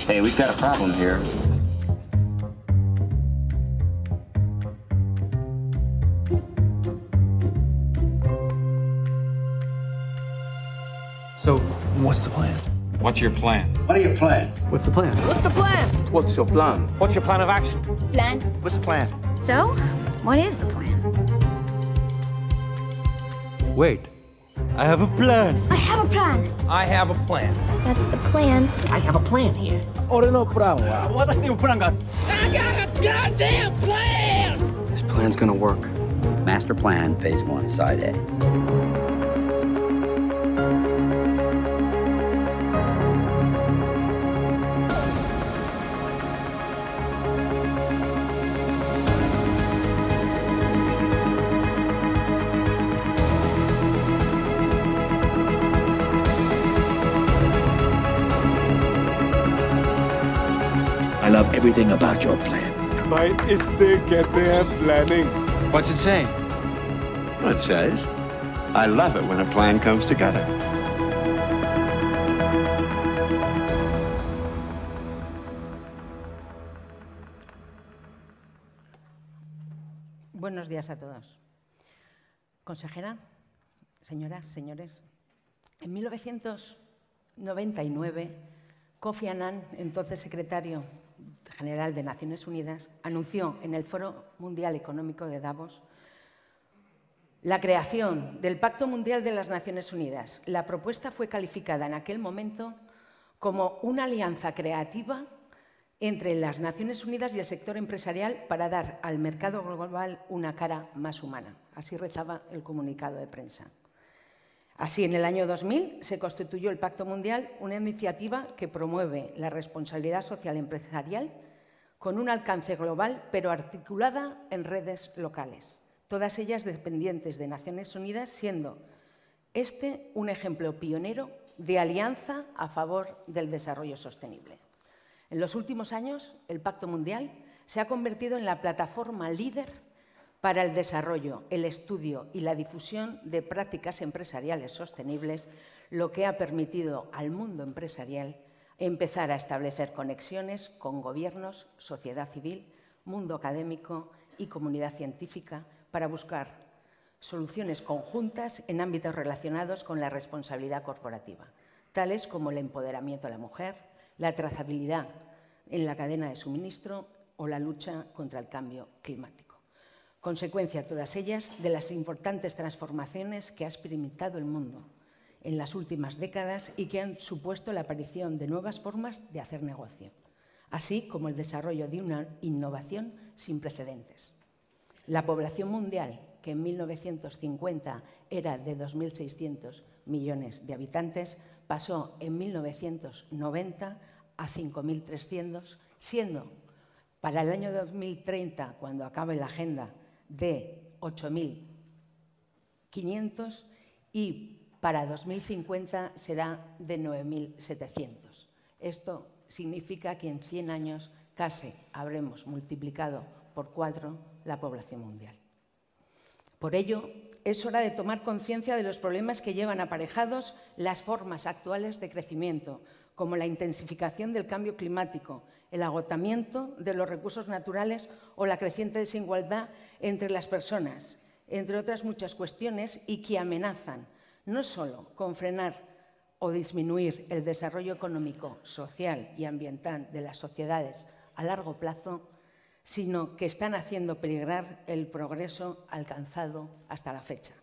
Hey, we've got a problem here. So, what's the plan? What's your plan? What are your plans? What's the plan? What's the plan? What's your plan? What's your plan of action? Plan. What's the plan? So, what is the plan? Wait, I have a plan. I have a plan. I have a plan. That's the plan. I have a plan here. This plan's gonna work. Master Plan, Phase 1, Side A. I love everything about your plan. भाई इससे कहते हैं planning. What's it say? Well, it says, I love it when a plan comes together. Buenos días a todos. Consejera, señoras, señores, en 1999, Kofi Annan, entonces secretario general de Naciones Unidas, anunció en el Foro Mundial Económico de Davos la creación del Pacto Mundial de las Naciones Unidas. La propuesta fue calificada en aquel momento como una alianza creativa entre las Naciones Unidas y el sector empresarial para dar al mercado global una cara más humana. Así rezaba el comunicado de prensa. Así, en el año 2000 se constituyó el Pacto Mundial, una iniciativa que promueve la responsabilidad social empresarial con un alcance global, pero articulada en redes locales, todas ellas dependientes de Naciones Unidas, siendo este un ejemplo pionero de alianza a favor del desarrollo sostenible. En los últimos años, el Pacto Mundial se ha convertido en la plataforma líder para el desarrollo, el estudio y la difusión de prácticas empresariales sostenibles, lo que ha permitido al mundo empresarial empezar a establecer conexiones con gobiernos, sociedad civil, mundo académico y comunidad científica para buscar soluciones conjuntas en ámbitos relacionados con la responsabilidad corporativa, tales como el empoderamiento de la mujer, la trazabilidad en la cadena de suministro o la lucha contra el cambio climático. Consecuencia, todas ellas, de las importantes transformaciones que ha experimentado el mundo en las últimas décadas y que han supuesto la aparición de nuevas formas de hacer negocio, así como el desarrollo de una innovación sin precedentes. La población mundial, que en 1950 era de 2.600 millones de habitantes, pasó en 1990 a 5.300, siendo para el año 2030, cuando acabe la agenda, de 8.500 y para 2050 será de 9.700. Esto significa que en 100 años casi habremos multiplicado por 4 la población mundial. Por ello, es hora de tomar conciencia de los problemas que llevan aparejados las formas actuales de crecimiento, como la intensificación del cambio climático, el agotamiento de los recursos naturales o la creciente desigualdad entre las personas, entre otras muchas cuestiones, y que amenazan no solo con frenar o disminuir el desarrollo económico, social y ambiental de las sociedades a largo plazo, sino que están haciendo peligrar el progreso alcanzado hasta la fecha.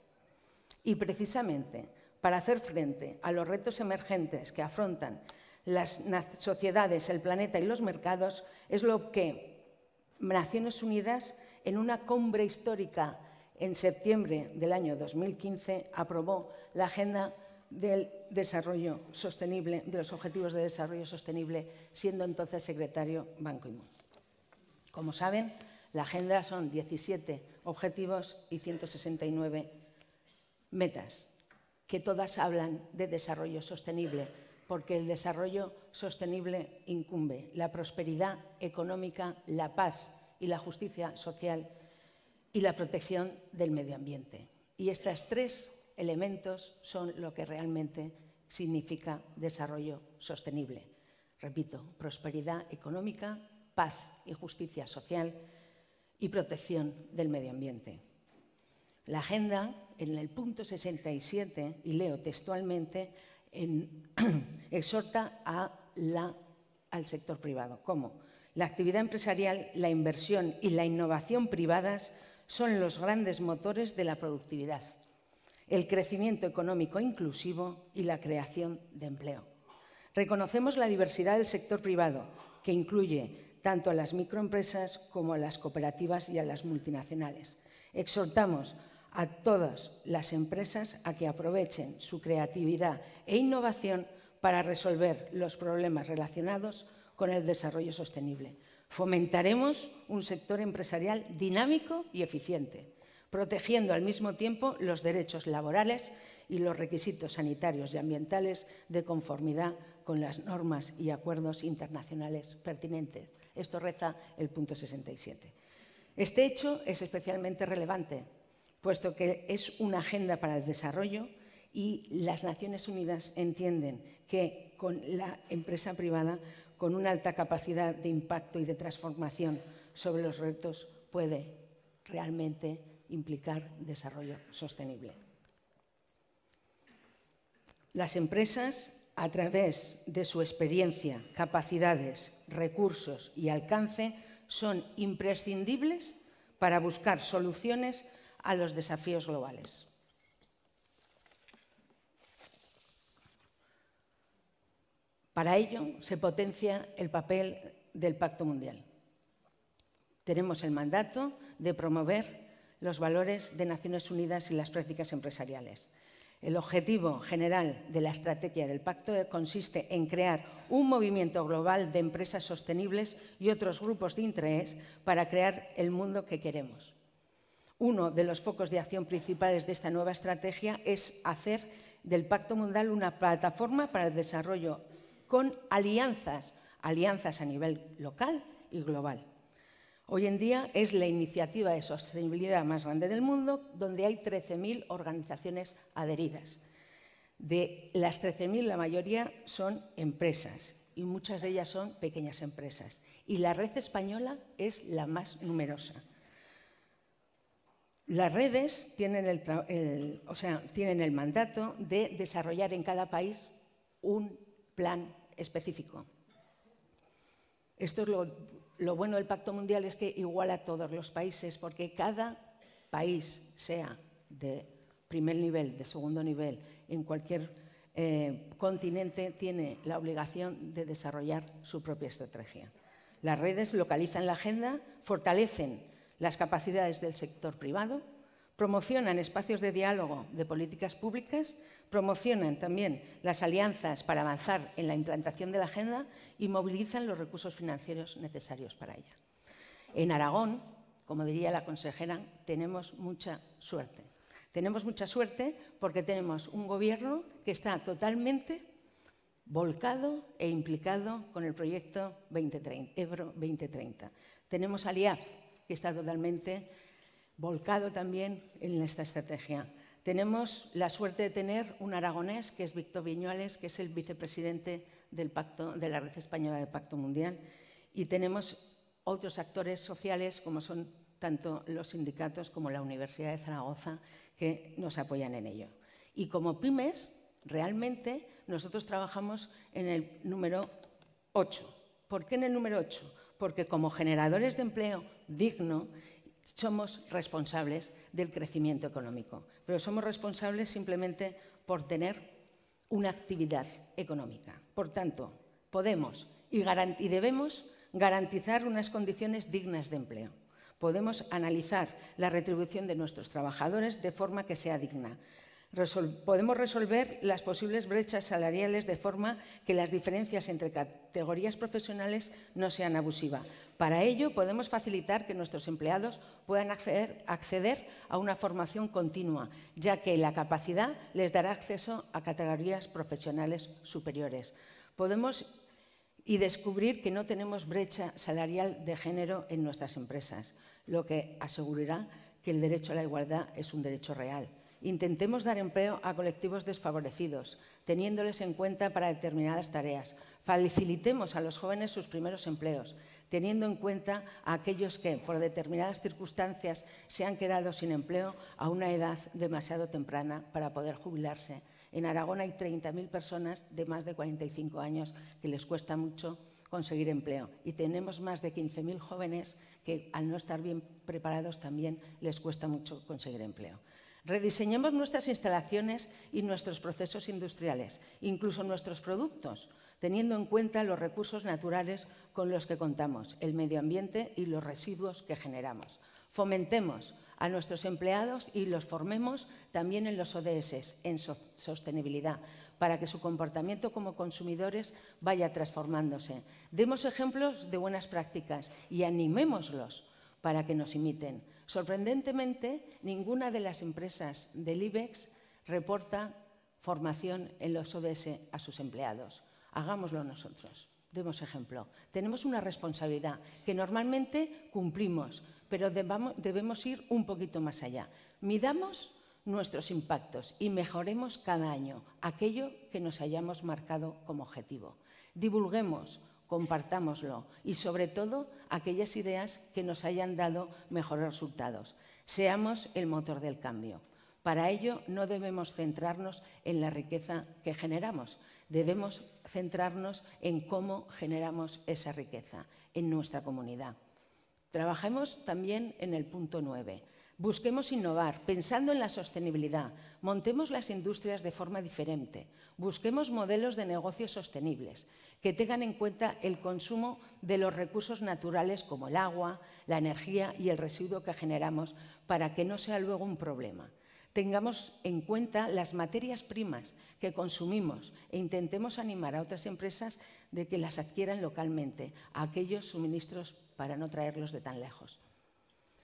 Y precisamente para hacer frente a los retos emergentes que afrontan las sociedades, el planeta y los mercados, es lo que Naciones Unidas, en una cumbre histórica en septiembre del año 2015, aprobó la Agenda del Desarrollo Sostenible, de los Objetivos de Desarrollo Sostenible, siendo entonces secretario Ban Ki-moon. Como saben, la agenda son 17 objetivos y 169 metas, que todas hablan de desarrollo sostenible, porque el desarrollo sostenible incumbe la prosperidad económica, la paz y la justicia social y la protección del medio ambiente. Y estos 3 elementos son lo que realmente significa desarrollo sostenible. repito, prosperidad económica, paz y justicia social y protección del medio ambiente. La agenda, en el punto 67, y leo textualmente, exhorta al sector privado. ¿Cómo? La actividad empresarial, la inversión y la innovación privadas son los grandes motores de la productividad, el crecimiento económico inclusivo y la creación de empleo. Reconocemos la diversidad del sector privado, que incluye tanto a las microempresas como a las cooperativas y a las multinacionales. Exhortamos a todas las empresas a que aprovechen su creatividad e innovación para resolver los problemas relacionados con el desarrollo sostenible. Fomentaremos un sector empresarial dinámico y eficiente, protegiendo al mismo tiempo los derechos laborales y los requisitos sanitarios y ambientales de conformidad con las normas y acuerdos internacionales pertinentes. Esto reza el punto 67. Este hecho es especialmente relevante, puesto que es una agenda para el desarrollo y las Naciones Unidas entienden que con la empresa privada, con una alta capacidad de impacto y de transformación sobre los retos, puede realmente implicar desarrollo sostenible. Las empresas, a través de su experiencia, capacidades, recursos y alcance, son imprescindibles para buscar soluciones a los desafíos globales. Para ello, se potencia el papel del Pacto Mundial. Tenemos el mandato de promover los valores de Naciones Unidas y las prácticas empresariales. El objetivo general de la estrategia del Pacto consiste en crear un movimiento global de empresas sostenibles y otros grupos de interés para crear el mundo que queremos. Uno de los focos de acción principales de esta nueva estrategia es hacer del Pacto Mundial una plataforma para el desarrollo con alianzas a nivel local y global. Hoy en día es la iniciativa de sostenibilidad más grande del mundo, donde hay 13.000 organizaciones adheridas. De las 13.000, la mayoría son empresas y muchas de ellas son pequeñas empresas. Y la red española es la más numerosa. Las redes tienen el mandato de desarrollar en cada país un plan específico. Esto es lo bueno del Pacto Mundial, es que iguala a todos los países, porque cada país, sea de primer nivel, de segundo nivel, en cualquier continente, tiene la obligación de desarrollar su propia estrategia. Las redes localizan la agenda, fortalecen las capacidades del sector privado, promocionan espacios de diálogo de políticas públicas, promocionan también las alianzas para avanzar en la implantación de la agenda y movilizan los recursos financieros necesarios para ella. En Aragón, como diría la consejera, tenemos mucha suerte. Tenemos mucha suerte porque tenemos un gobierno que está totalmente volcado e implicado con el proyecto Ebro 2030. Tenemos al IAF, que está totalmente volcado también en esta estrategia. Tenemos la suerte de tener un aragonés, que es Víctor Viñuales, que es el vicepresidente de la Red Española del Pacto Mundial, y tenemos otros actores sociales, como son tanto los sindicatos como la Universidad de Zaragoza, que nos apoyan en ello. Y como pymes, realmente nosotros trabajamos en el número 8. ¿Por qué en el número 8? Porque como generadores de empleo digno, somos responsables del crecimiento económico, pero somos responsables simplemente por tener una actividad económica. Por tanto, podemos y debemos garantizar unas condiciones dignas de empleo. Podemos analizar la retribución de nuestros trabajadores de forma que sea digna. Podemos resolver las posibles brechas salariales de forma que las diferencias entre categorías profesionales no sean abusivas. Para ello, podemos facilitar que nuestros empleados puedan acceder a una formación continua, ya que la capacidad les dará acceso a categorías profesionales superiores. Podemos descubrir que no tenemos brecha salarial de género en nuestras empresas, lo que asegurará que el derecho a la igualdad es un derecho real. Intentemos dar empleo a colectivos desfavorecidos, teniéndoles en cuenta para determinadas tareas. Facilitemos a los jóvenes sus primeros empleos, teniendo en cuenta a aquellos que, por determinadas circunstancias, se han quedado sin empleo a una edad demasiado temprana para poder jubilarse. En Aragón hay 30.000 personas de más de 45 años que les cuesta mucho conseguir empleo y tenemos más de 15.000 jóvenes que, al no estar bien preparados, también les cuesta mucho conseguir empleo. Rediseñemos nuestras instalaciones y nuestros procesos industriales, incluso nuestros productos, teniendo en cuenta los recursos naturales con los que contamos, el medio ambiente y los residuos que generamos. Fomentemos a nuestros empleados y los formemos también en los ODS, en sostenibilidad, para que su comportamiento como consumidores vaya transformándose. Demos ejemplos de buenas prácticas y animémoslos para que nos imiten. Sorprendentemente, ninguna de las empresas del IBEX reporta formación en los ODS a sus empleados. Hagámoslo nosotros, demos ejemplo. Tenemos una responsabilidad que normalmente cumplimos, pero debemos ir un poquito más allá. Midamos nuestros impactos y mejoremos cada año aquello que nos hayamos marcado como objetivo. Divulguemos, compartámoslo y, sobre todo, aquellas ideas que nos hayan dado mejores resultados. Seamos el motor del cambio. Para ello, no debemos centrarnos en la riqueza que generamos. Debemos centrarnos en cómo generamos esa riqueza en nuestra comunidad. Trabajemos también en el punto 9. Busquemos innovar, pensando en la sostenibilidad. Montemos las industrias de forma diferente. Busquemos modelos de negocios sostenibles que tengan en cuenta el consumo de los recursos naturales como el agua, la energía y el residuo que generamos para que no sea luego un problema. Tengamos en cuenta las materias primas que consumimos e intentemos animar a otras empresas de que las adquieran localmente, a aquellos suministros para no traerlos de tan lejos.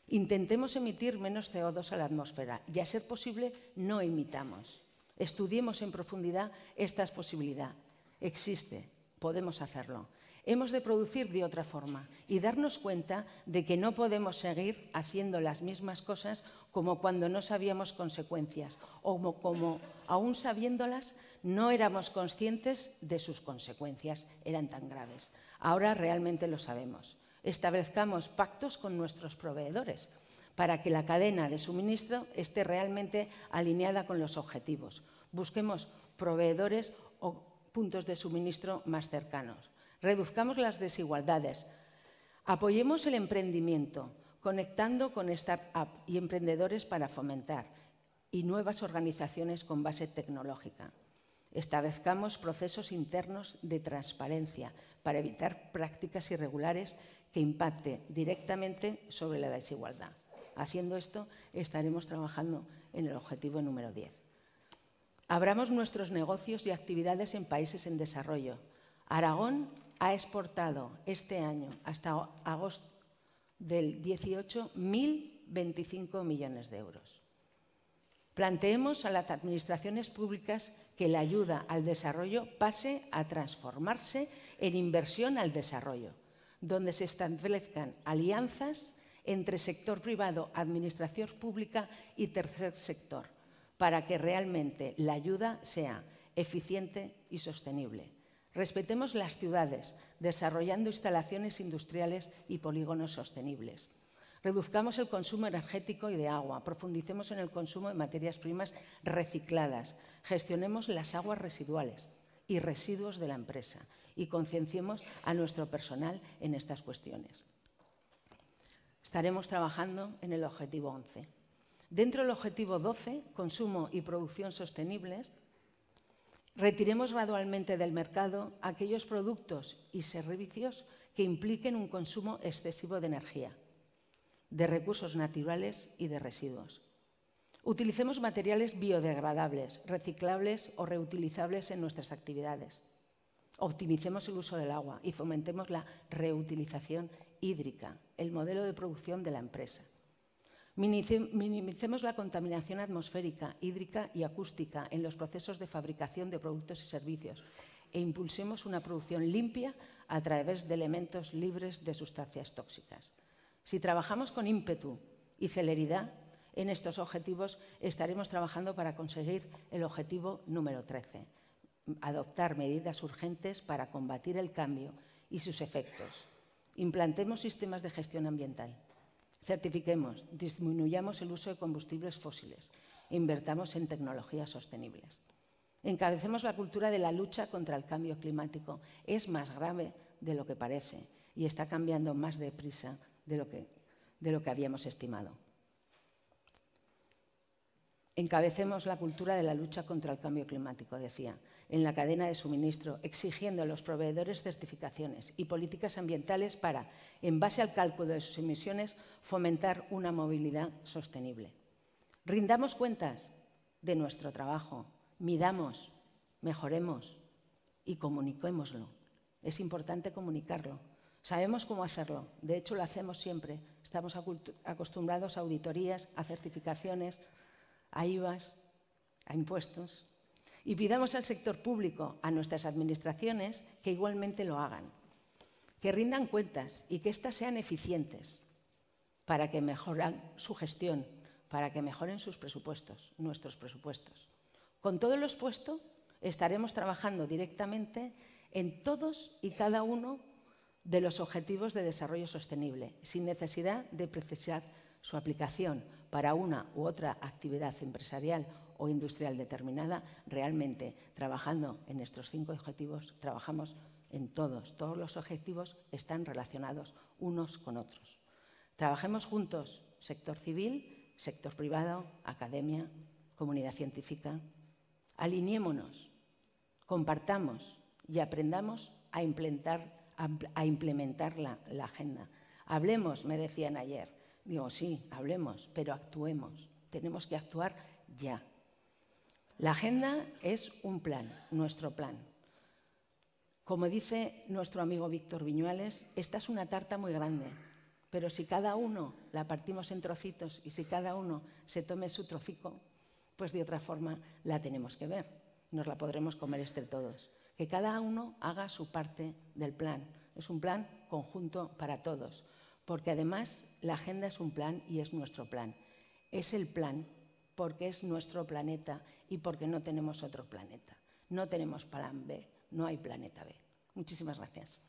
Intentemos emitir menos CO2 a la atmósfera y, a ser posible, no emitamos. Estudiemos en profundidad esta posibilidad. Existe, podemos hacerlo. Hemos de producir de otra forma y darnos cuenta de que no podemos seguir haciendo las mismas cosas como cuando no sabíamos consecuencias o como aún sabiéndolas no éramos conscientes de sus consecuencias, eran tan graves. Ahora realmente lo sabemos. Establezcamos pactos con nuestros proveedores para que la cadena de suministro esté realmente alineada con los objetivos. Busquemos proveedores o puntos de suministro más cercanos. Reduzcamos las desigualdades. Apoyemos el emprendimiento, conectando con start-up y emprendedores para fomentar y nuevas organizaciones con base tecnológica. Establezcamos procesos internos de transparencia para evitar prácticas irregulares que impacten directamente sobre la desigualdad. Haciendo esto, estaremos trabajando en el objetivo número 10. Abramos nuestros negocios y actividades en países en desarrollo. Aragón ha exportado este año, hasta agosto del 18, 1.025 millones de euros. Planteemos a las administraciones públicas que la ayuda al desarrollo pase a transformarse en inversión al desarrollo, donde se establezcan alianzas entre sector privado, administración pública y tercer sector, para que realmente la ayuda sea eficiente y sostenible. Respetemos las ciudades, desarrollando instalaciones industriales y polígonos sostenibles. Reduzcamos el consumo energético y de agua, profundicemos en el consumo de materias primas recicladas, gestionemos las aguas residuales y residuos de la empresa y concienciemos a nuestro personal en estas cuestiones. Estaremos trabajando en el objetivo 11. Dentro del objetivo 12, consumo y producción sostenibles, retiremos gradualmente del mercado aquellos productos y servicios que impliquen un consumo excesivo de energía, de recursos naturales y de residuos. Utilicemos materiales biodegradables, reciclables o reutilizables en nuestras actividades. Optimicemos el uso del agua y fomentemos la reutilización hídrica, el modelo de producción de la empresa. Minimicemos la contaminación atmosférica, hídrica y acústica en los procesos de fabricación de productos y servicios e impulsemos una producción limpia a través de elementos libres de sustancias tóxicas. Si trabajamos con ímpetu y celeridad, En estos objetivos estaremos trabajando para conseguir el objetivo número 13, adoptar medidas urgentes para combatir el cambio y sus efectos. Implantemos sistemas de gestión ambiental. Certifiquemos, disminuyamos el uso de combustibles fósiles e invertamos en tecnologías sostenibles. Encabecemos la cultura de la lucha contra el cambio climático. Es más grave de lo que parece y está cambiando más deprisa de lo que habíamos estimado. Encabecemos la cultura de la lucha contra el cambio climático, decía, en la cadena de suministro, exigiendo a los proveedores certificaciones y políticas ambientales para, en base al cálculo de sus emisiones, fomentar una movilidad sostenible. Rindamos cuentas de nuestro trabajo, midamos, mejoremos y comuniquémoslo. Es importante comunicarlo. Sabemos cómo hacerlo, de hecho lo hacemos siempre. Estamos acostumbrados a auditorías, a certificaciones, a IVAs, a impuestos. Y pidamos al sector público, a nuestras administraciones, que igualmente lo hagan, que rindan cuentas y que éstas sean eficientes para que mejoren su gestión, para que mejoren sus presupuestos, nuestros presupuestos. Con todo lo expuesto, estaremos trabajando directamente en todos y cada uno de los objetivos de desarrollo sostenible, sin necesidad de precisar su aplicación para una u otra actividad empresarial o industrial determinada. Realmente, trabajando en estos 5 objetivos, trabajamos en todos. Todos los objetivos están relacionados unos con otros. Trabajemos juntos, sector civil, sector privado, academia, comunidad científica. Alineémonos, compartamos y aprendamos a implementar la agenda. Hablemos, me decían ayer. Digo, sí, hablemos, pero actuemos. Tenemos que actuar ya. La agenda es un plan, nuestro plan. Como dice nuestro amigo Víctor Viñuales, esta es una tarta muy grande, pero si cada uno la partimos en trocitos y si cada uno se tome su trocico, pues de otra forma la tenemos que ver. Nos la podremos comer todos. Que cada uno haga su parte del plan. Es un plan conjunto para todos. Porque además la agenda es un plan y es nuestro plan. Es el plan porque es nuestro planeta y porque no tenemos otro planeta. No tenemos plan B, no hay planeta B. Muchísimas gracias.